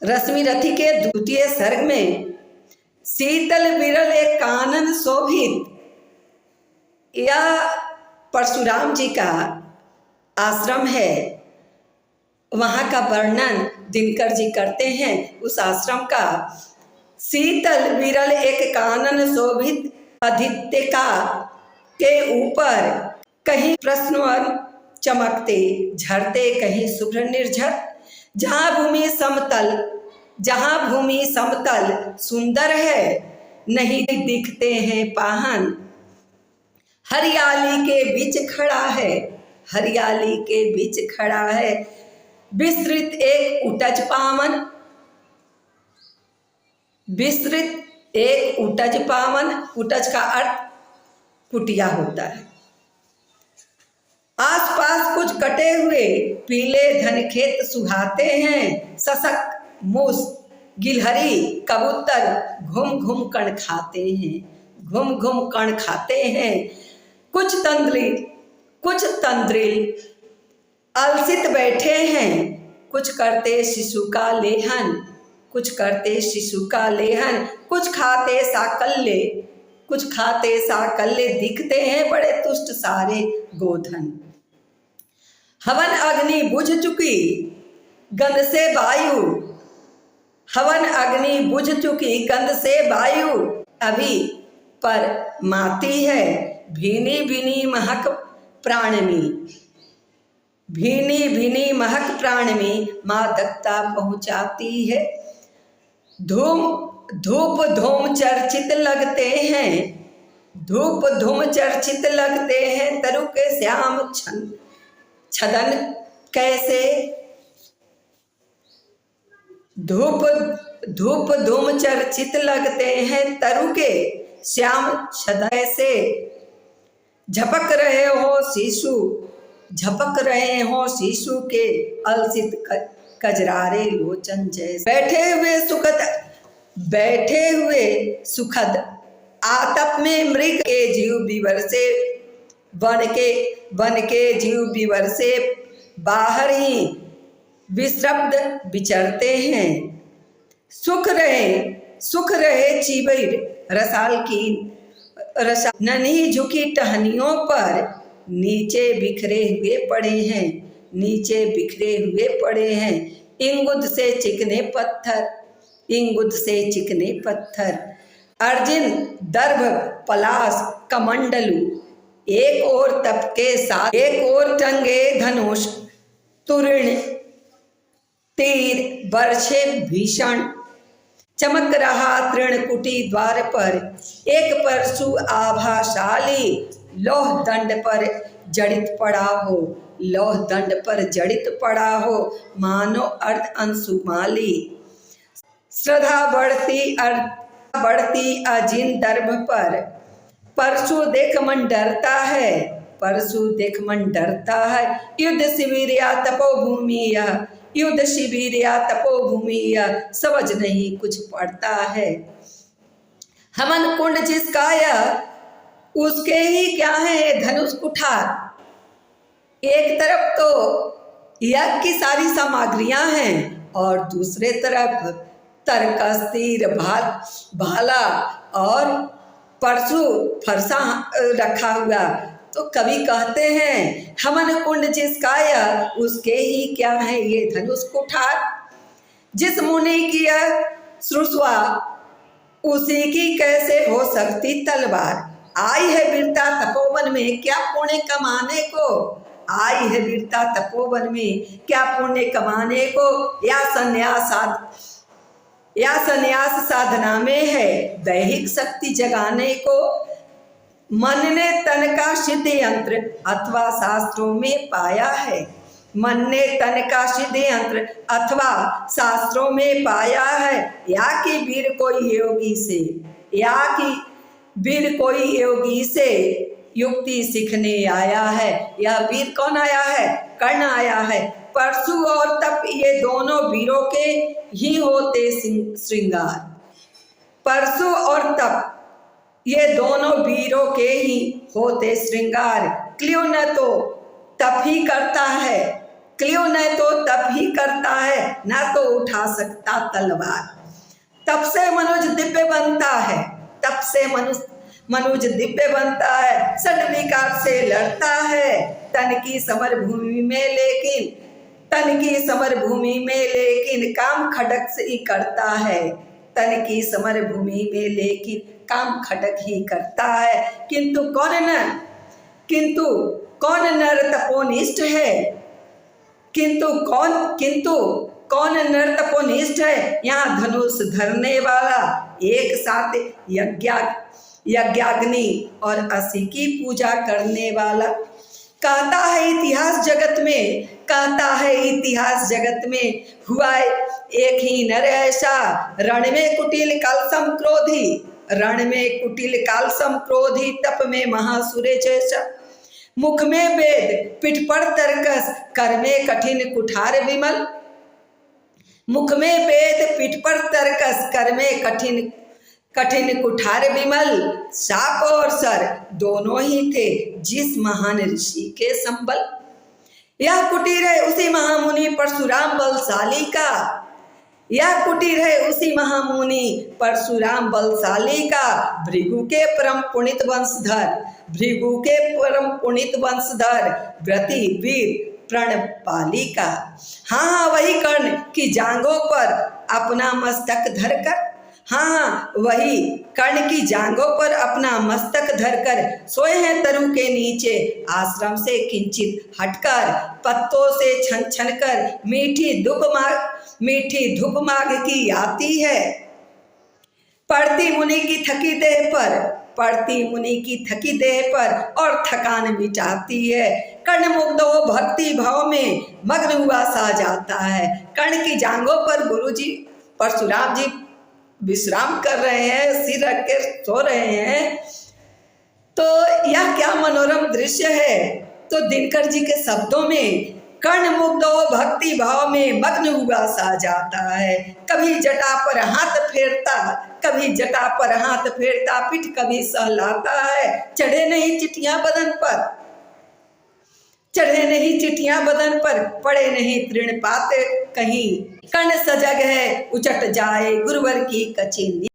रश्मि रथी के द्वितीय सर्ग में शीतल विरल एक कानन शोभित, यह परशुराम जी का आश्रम है। वहाँ का वर्णन दिनकर जी करते हैं। उस आश्रम का शीतल विरल एक कानन शोभित अधित्यका के ऊपर कहीं प्रश्नवर चमकते झरते, कहीं शुभ्र निर्झर, जहाँ भूमि समतल सुंदर है, नहीं दिखते हैं पाहन। हरियाली के बीच खड़ा है विस्तृत एक उटज पावन। उटज का अर्थ कुटिया होता है। आसपास कुछ कटे हुए पीले धन खेत सुहाते हैं। सशक मूस गिलहरी कबूतर घूम घूम कण खाते हैं। कुछ तंद्रिल अलसित बैठे हैं। कुछ करते शिशु का लेहन, कुछ खाते साकल्य दिखते हैं बड़े तुष्ट सारे गोधन। हवन अग्नि बुझ चुकी गंध से वायु अभी पर माती है। भीनी महक प्राण में मादकता पहुंचाती है। धूप धूम चर्चित लगते हैं तरु के श्याम छदन कैसे। धूप धूम चर्चित लगते हैं तरु के श्याम छदन कैसे। झपक रहे हो शिशु के अलसित कजरारे लोचन जैसे। बैठे हुए सुखद आतप में मृग के जीव विवर से बन के जीव विवर से बाहर ही विश्रब्द विचरते हैं। सुख रहे चिबैर रसाल की नन्ही झुकी टहनियों पर नीचे बिखरे हुए पड़े हैं। इंगुद से चिकने पत्थर अर्जुन दर्भ पलाश कमंडलू। एक और तप के साथ एक और टंगे धनुष तुरीण तीर बरछे भीषण। चमक रहा तृणकुटी द्वार पर एक परशु आभाशाली। लौह दंड पर जड़ित पड़ा हो मानो अर्ध अंशुमाली। श्रद्धा बढ़ती अजिन दर्भ पर परशु देख मन डरता है। युद्ध शिविर या तपोभूमि समझ नहीं कुछ पड़ता है। हमन कुंड जिसका उसके ही क्या है धनुष कुठार। एक तरफ तो यज्ञ की सारी सामग्रियां हैं और दूसरे तरफ तरकस तीर भाला और परशु फरसा रखा हुआ। तो कवि कहते हैं हमन कुंड जिसका उसके ही क्या है ये धनुष कुठार। जिस मुनि की श्रुष्वा उसी की कैसे हो सकती तलवार। आई है वीरता तपोवन में क्या पुण्य कमाने को। या संन्यास साधना में है दैहिक शक्ति जगाने को। मन ने तन का सिद्ध यंत्र अथवा शास्त्रों में पाया है। या कि वीर कोई योगी से युक्ति सीखने आया है। यह वीर कौन आया है? कर्ण आया है। परशु और तप ये दोनों वीरों के ही होते श्रृंगार। परशु और तप ये दोनों वीरों के ही होते श्रृंगार। क्यों न तो तप ही करता है क्लियो न तो तप ही करता है, ना तो उठा सकता तलवार। तप से मनुज दिव्य बनता है, तप से मनुज दिव्य बनता है, षड विकार से लड़ता है, तन की समर भूमि में लेकिन काम खटक से ही करता है, तन की समर भूमि में लेकिन काम खटक ही करता है। किंतु कौन नर तपोनिष्ठ है, किंतु कौन नर तपोनिष्ठ है, यहाँ धनुष धरने वाला, एक साथ यज्ञाग्नि और 80 की पूजा करने वाला। कहता है इतिहास जगत में हुआ एक ही नर ऐसा, रण में कुटिल कालसम क्रोधी, तप में महासुरे जैसा। मुख में वेद पिठ पर तर्कस, कर में कठिन कुठार विमल। मुख में वेद पिठ पर तर्कस, कर में कठिन कुठार विमल। साप और सर दोनों ही थे जिस महान ऋषि के संबल। यह कुटीर है उसी महामुनि परशुराम बलशाली का, यह कुटीर है उसी महामुनि परशुराम बलशाली का। भृगु के परम पुनित वंशधर व्रति वीर प्रणपाली का। हाँ वही कर्ण की जांघों पर अपना मस्तक धरकर, वही कर्ण की जांघों पर अपना मस्तक धरकर सोए हैं तरु के नीचे, आश्रम से किंचित हटकर, पत्तों से छन छन कर मीठी धूप माघ की आती है। पड़ती मुनि की थकी देह पर और थकान मिटाती है। कर्ण मुग्ध हो भक्ति भाव में मग्न हुआ सा जाता है। कर्ण की जांघों पर गुरुजी परशुराम जी विश्राम कर रहे हैं, सिर रख के सो रहे हैं। तो यह क्या मनोरम दृश्य है। तो दिनकर जी के शब्दों में कर्ण मुग्ध हो भक्ति भाव में मग्न हुआ सा जाता है। कभी जटा पर हाथ फेरता, पीठ कभी सहलाता है। चढ़े नहीं चिट्ठियां बदन पर, पड़े नहीं तृण पात कहीं। कर्ण सजग है उचट जाए गुरुवर की कचीनी।